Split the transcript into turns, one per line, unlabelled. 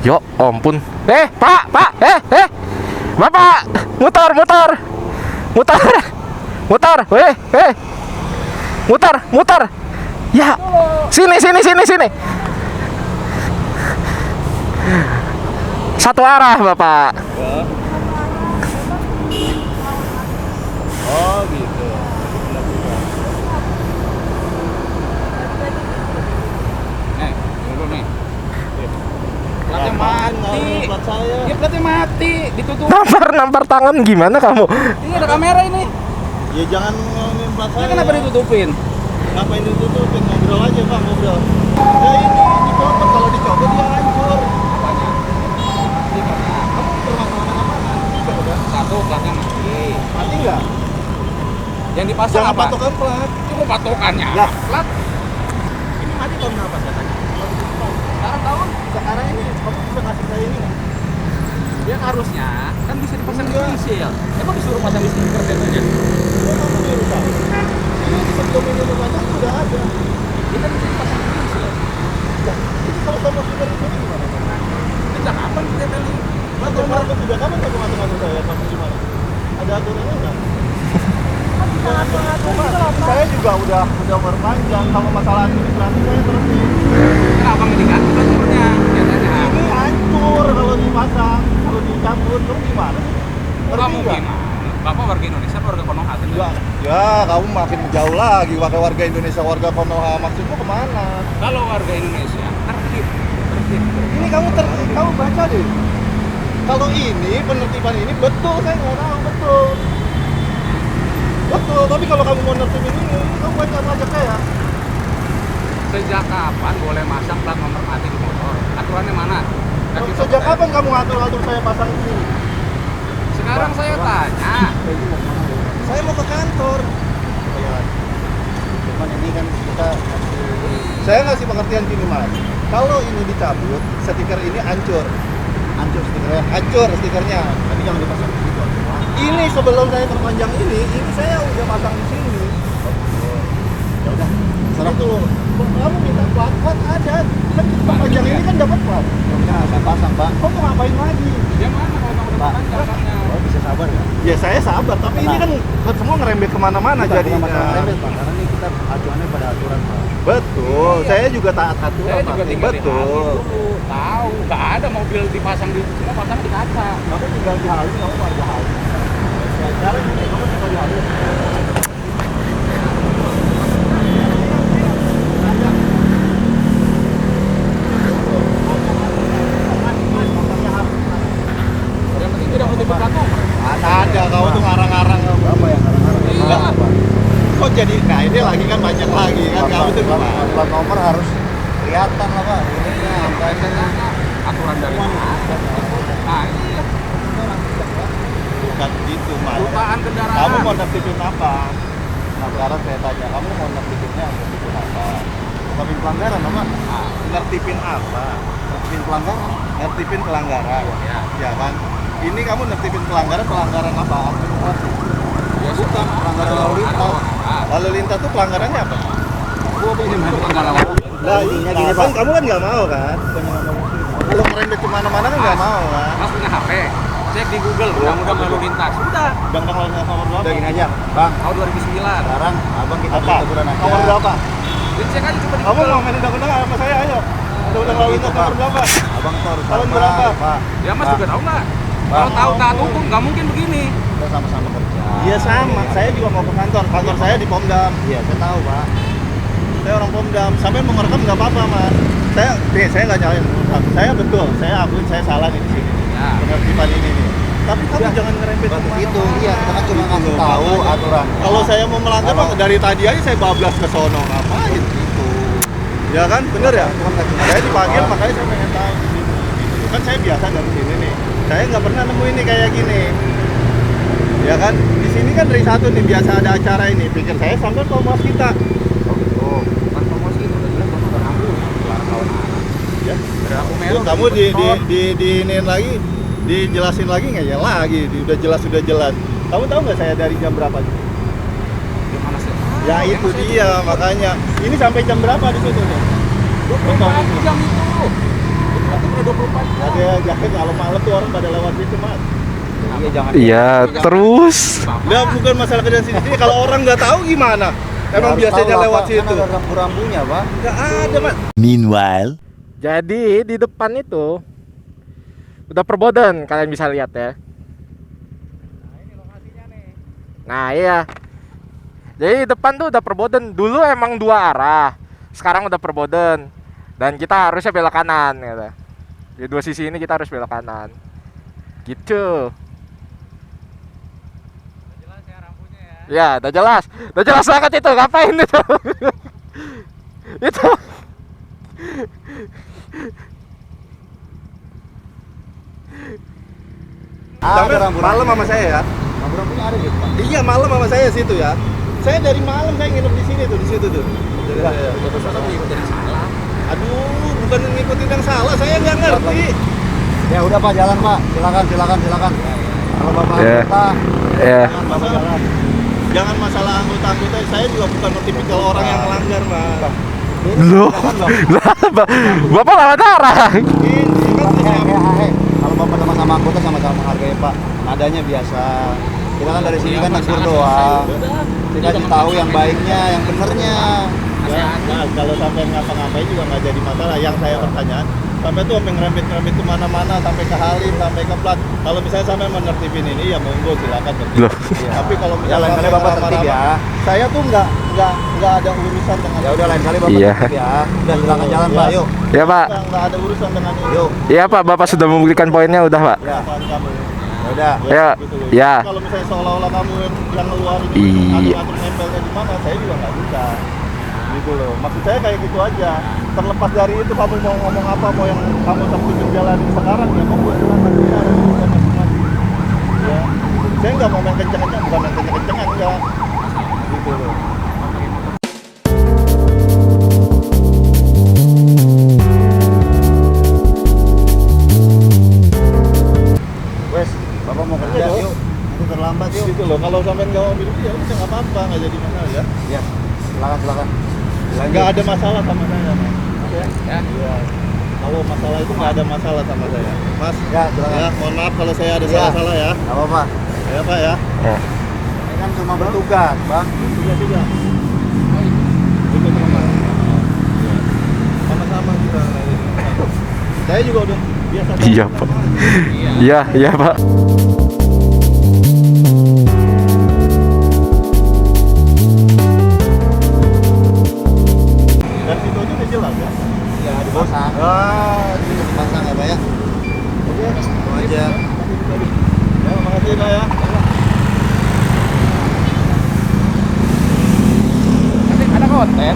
Yo ampun. Pak, Bapak, mutar. Mutar. Ya. Sini. Satu arah, Bapak.
Oh gitu.
Tunggu nih. Platnya mati.
Plat saya.
Ya platnya mati, ditutup.
Nampar tangan gimana kamu?
Ini ada kamera ini.
Ya jangan ngomongin plat
Ini
saya.
kenapa ditutupin?
Ngapain ditutupin? Ngobrol aja Pak, ngobrol. Ya ini dicopot, kalau dicopot dia hancur.
Apanya?
Kamu permasalahan apa? Tiga udah.
Satu, platnya mati.
Mati nggak?
Yang dipasang
Jangan
apa?
patokan plat.
Cuma patokannya.
Lah.
Plat.
Ini mati tahun berapa katanya?
Sekarang tahun.
Sekarang ini kamu bisa kasih saya ini nggak?
Dia harusnya kan bisa dipasang di
Enggak.
seal. Emang disuruh pasang di stiker katanya?
Kamu di rusak. Ini sebelum ini dipasang sudah ada.
Dia kan bisa dipasang di seal.
Ya, itu kalau kamu sudah itu gimana?
Sejak kapan kita tadi?
Plat nomor juga kamu nggak ngatur-ngatur saya kamu gimana? Ada aturannya nggak? Saya juga udah umur panjang. Kalau masalah administrasi saya terus
Kenapa nggak diganti plat nomornya? Biasanya.
ini hancur kalau dipasang, kalau dicabut, kamu gimana?
Kamu gimana? Bapak warga Indonesia atau warga Konoha tadi?
Ya, kamu makin jauh lagi pakai warga Indonesia, warga Konoha. Maksudmu kemana?
Kalau warga Indonesia tertib.
Ini kamu baca deh. Kalau ini penertiban ini betul, saya nggak tahu betul. Betul, tapi kalau kamu mau nertibin ini kamu baca saya.
Sejak kapan boleh masang plat nomor mati di motor? Aturannya mana? Kasih tahu
Sejak
saya.
kapan kamu ngatur-ngatur saya pasang di sini?
Sekarang saya tanya.
Saya mau ke kantor. Cuman ini kan kita saya ngasih pengertian gini Mas. Kalau ini dicabut, stiker ini hancur. Hancur stikernya. Tapi jangan dipasang di situ. Ini sebelum saya perpanjang ini saya udah pasang di sini. Ya udah. Serah tuh. Kamu minta plat ada. Kan kita perpanjang ini kan dapat plat. Ya, saya pasang, Pak. Kok mau ngapain lagi?
Dia mana kalau kamu udah panjangnya?
Oh, bisa sabar ya? Ya saya sabar, tapi ini kan semua ngerembet kemana-mana jadinya. Ngerembet, Pak, karena ini kita acuannya pada aturan, Pak. Betul, saya juga taat aturan,
Saya
Pak.
juga tinggal di
Betul.
Halim dulu. Tahu, nggak ada mobil dipasang di semua pasang di kaca.
Kamu tinggal di Halim, kamu warga Halim. Sekarang ini kamu tinggal di Halim.
Yang penting tidak mau plat nomor.
Ada, kamu tuh ngarang-ngarang. Apa ya ngarang-ngarang?
Iya.
Kok jadi, nah ini lagi kan banyak lagi kan, kamu tuh gimana?
Plat nomor harus kelihatan lah Pak. Ini angkanya.
Aturan dari mana? Nah, iya.
Bukan gitu, Mas.
Jutaan kendaraan.
Kamu mau nertibin apa? Nah sekarang saya tanya, kamu mau nertibinnya nertibin apa? Nertibin pelanggaran apa?
Nah,
Nertibin apa?
Nertibin pelanggaran.
Nertibin pelanggaran.
Ya.
Ya kan? Ini kamu nertibin pelanggaran apa? Administrasi.
ya
Bukan, pelanggaran lalu lintas. Lalu lintas tuh pelanggarannya apa?
Ini memang nggak lawan.
Nah, gini, kan kamu kan nggak mau kan? Kalau ngerembet kemana-mana kan nggak mau kan?
Mas punya HP, cek di Google, undang-undang lalu lintas. Udah,
Undang-undang lalu lintas nomor berapa?
Udah gini aja, Bang.
tahun 2009.
Sekarang abang kita
Apa?
teguran aja.
Nomor berapa?
Dicek aja coba di
Kamu
Google.
mau main undang-undang apa saya? Ayo. Undang-undang lalu lintas nomor berapa?
Abang tuh harus
Tahun
sabar,
berapa?
Pak.
Ya Mas
Pak,
juga tahu nggak?
Bang.
Kalau tahu taat hukum nggak mungkin begini.
Kita sama-sama kerja.
Iya sama, saya juga mau ke kantor. Kantor saya di Pomdam.
Iya, saya tahu, Pak.
Saya orang Pomdam. Sampai mau ngerekam nggak apa-apa, Mas. Saya nggak nyalain. Saya betul. Saya akuin saya salah nih di sini.
Ya.
Penertiban ini nih. Tapi kamu jangan ngerembet
Bagus
kemana-mana.
itu, iya, kita kan cuma ngasih tahu aturan.
Kalau saya mau melanggar,
Kalau-
dari tadi aja saya bablas ke sono. Ngapain?
Itu.
Ya kan, bener ya?
Cuma nggak cuma
Saya
itu,
dipanggil,
Pak.
makanya saya pengen tahu. Gitu. Kan saya biasa dari sini nih. Saya nggak pernah nemu ini kayak gini. Ya kan, di sini kan dari satu nih biasa ada acara ini. Pikir saya sampai ke mas kita.
Oh, kan promosi itu udah jelas Bapak udah ngaku. Larang kawan anak.
Ya.
Dari aku
Terus
merah.
kamu di iniin lagi, dijelasin lagi nggak ya lagi. Udah jelas. Kamu tahu nggak saya dari jam berapa?
Gimana sih?
Ya itu dia makanya. Ini sampai jam berapa di situ nih?
24 jam itu.
Ada jaket kalau malam tuh orang pada lewat situ, Mas.
Iya jangan.
Iya, terus.
Nggak, bukan masalah kejadian sini. Kalau orang nggak tahu gimana? Emang
Harus
biasanya
tahu lah,
lewat
Pak.
situ.
Kan ada rambu-rambunya, Pak.
Nggak ada, Mas.
Meanwhile,
Jadi di depan itu udah perboden, kalian bisa lihat ya. Nah iya. Jadi di depan tuh udah perboden. Dulu emang dua arah, sekarang udah perboden. Dan kita harusnya belok kanan gitu. Di dua sisi ini kita harus belok kanan. Gitu.
Jelas ya rampunya ya.
Ya, udah jelas banget itu. Ngapain itu? Itu.
Sampai
Ada rambu-rambunya.
malam sama saya ya.
Rambu-rambunya ada gitu, Pak.
Iya, malam sama saya situ ya. Saya dari malam saya nginep di sini tuh, di situ tuh. Jadi saya. Aduh, bukan ngikutin yang salah, saya nggak ngerti.
Ya udah Pak, jalan Pak. Silakan. Kalau Bapak
Ya.
anggota,
Ya.
jangan Bapak jalan.
Jangan masalah anggota-anggota, saya juga bukan tipikal orang yang melanggar, Mas.
Loh. Lah, Bapak lawan arah.
Ini kan
Hei. Kalau Bapak sama-sama anggota sama-sama menghargai Pak. Nadanya biasa. Kita kan dari sini kan negur doang. Kita kasih tahu yang baiknya, yang benernya.
ya, nah, kalau sampai ngapa-ngapain juga nggak jadi masalah. Yang saya pertanyaan, sampai tuh sampai ngerembet-ngerembet kemana-mana, sampai ke Halim, sampai ke Plat. Kalau misalnya sampai menertibin ini, ya monggo silakan tertib.
Loh.
Ya, tapi kalau
Ya
misalnya
lain kali
sampai
Bapak tertib ya.
marah-marah, saya tuh nggak ada urusan dengan
Ya udah lain kali Bapak
Iya.
tertib ya. Udah silakan jalan Pak, yuk.
Ya Pak.
nggak ada urusan dengan itu.
Yuk.
Iya Pak, Bapak sudah membuktikan poinnya udah Pak.
Ya.
Apaan kamu?
Ya udah.
Ya.
Gitu loh.
Ya.
Kalau misalnya seolah-olah kamu yang ngeluarin
Iya.
atur nempelnya di mana, saya juga nggak bisa. Gitu loh. Maksud saya kayak gitu aja. Terlepas dari itu kamu mau ngomong apa, mau yang kamu terpikir jalanin sekarang ya mau buat jalan nantinya ada urusan masing-masing. Ya. Saya nggak mau main kenceng-kenceng, bukan main kenceng-kencengan enggak. Gitu loh.
Wes, Bapak mau kerja
Iya,
yuk. Nanti terlambat yuk.
Gitu loh. Kalau sampai nggak mau minum ya udah nggak apa-apa, nggak jadi masalah ya.
Ya. Silakan.
Nggak ada masalah sama saya, Mas.
Ya.
Iya. Kalau masalah itu nggak ada masalah sama saya, Mas.
Ya, silakan.
Ya, mohon maaf kalau saya ada
Iya.
salah-salah ya.
Enggak apa-apa.
Ya, Pak ya.
Ini kan cuma bertugas, Bang.
Sudah. Itu teman. Sama-sama kita. Saya juga udah biasa.
Iya Pak. Iya Pak.
Dan situ aja udah jelas ya.
Ya, dipasang. Ini dipasang ya, Pak ya.
Oke.
Itu aja.
Ya, makasih Pak ya.
Nanti ada konten.